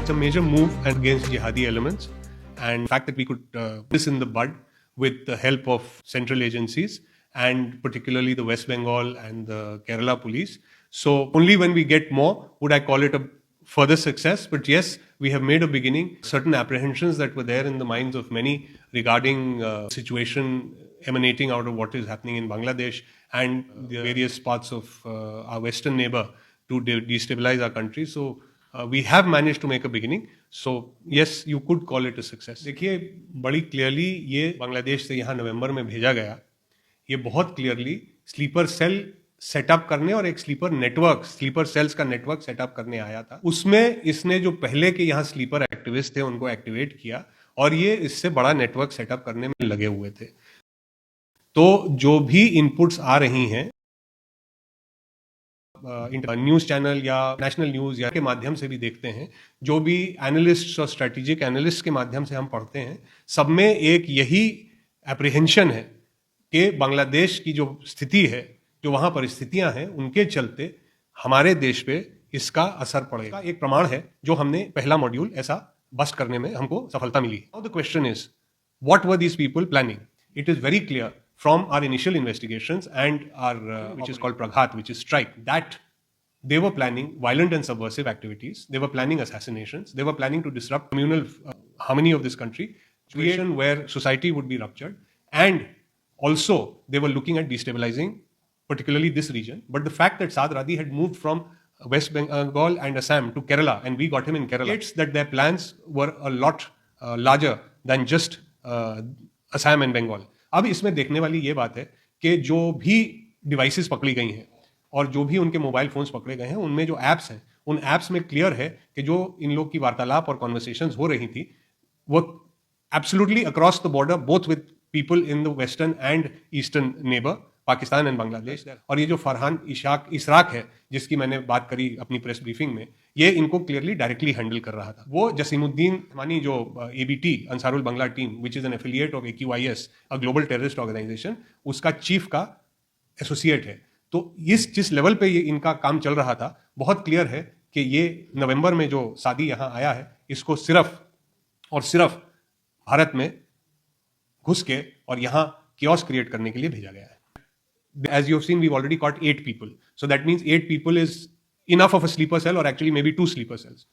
It's a major move against jihadi elements, and the fact that we could this in the bud with the help of central agencies and particularly the West Bengal and the Kerala police. So only when we get more would I call it a further success. But yes, we have made a beginning. Certain apprehensions that were there in the minds of many regarding situation emanating out of what is happening in Bangladesh and the various parts of our western neighbor to destabilize our country. So we have managed to make a beginning. So yes, you could call it a success. देखिए बड़ी clearly ये बांग्लादेश से यहाँ नवंबर में भेजा गया, ये बहुत क्लियरली स्लीपर सेल सेटअप करने और एक स्लीपर सेल्स का नेटवर्क सेटअप करने आया था. उसमें इसने जो पहले के यहाँ स्लीपर एक्टिविस्ट थे उनको एक्टिवेट किया और ये इससे बड़ा नेटवर्क सेटअप करने में लगे हुए थे. तो जो भी इनपुट्स आ रही हैं न्यूज चैनल या नेशनल न्यूज या के माध्यम से भी देखते हैं, जो भी एनालिस्ट्स और स्ट्रेटेजिक एनालिस्ट के माध्यम से हम पढ़ते हैं, सब में एक यही एप्रीहेंशन है कि बांग्लादेश की जो स्थिति है, जो वहां परिस्थितियां हैं, उनके चलते हमारे देश पे इसका असर पड़ेगा. एक प्रमाण है जो हमने पहला मॉड्यूल ऐसा बस्ट करने में हमको सफलता मिली. Now the question is what were these people planning. It is very clear from our initial investigations and our which is called Praghat, which is strike, that they were planning violent and subversive activities. They were planning assassinations. They were planning to disrupt communal harmony of this country, situation where society would be ruptured, and also they were looking at destabilizing particularly this region. But the fact that Saad Radi had moved from West Bengal and Assam to Kerala, and we got him in Kerala, indicates that their plans were a lot larger than just Assam and Bengal. अब इसमें देखने वाली ये बात है कि जो भी डिवाइसेस पकड़ी गई हैं और जो भी उनके मोबाइल फोन्स पकड़े गए हैं, उनमें जो एप्स हैं, उन एप्स में क्लियर है कि जो इन लोग की वार्तालाप और कॉन्वर्सेशंस हो रही थी वो absolutely across the border, both with people in the western and eastern neighbour, Pakistan and Bangladesh. और ये जो फरहान इसराक है जिसकी मैंने बात करी अपनी प्रेस ब्रीफिंग में, ये इनको क्लियरली डायरेक्टली हैंडल कर रहा था. वो जसीमुद्दीन मानी जो ABT Ansarul Bangla team which is an affiliate of AQIS, a global terrorist organisation, उसका चीफ का एसोसिएट है. तो इस जिस लेवल पे ये इनका काम चल रहा था, बहुत क्लियर है कि ये नवंबर में जो सादी यहाँ आया है, इसको सिर्फ और सिर्फ भारत में घुस के और यहाँ कियोस क्रिएट करने के लिए भेजा गया है. As you have seen, we've already caught 8 people. So that means 8 people is enough of a sleeper cell, or actually maybe 2 sleeper cells.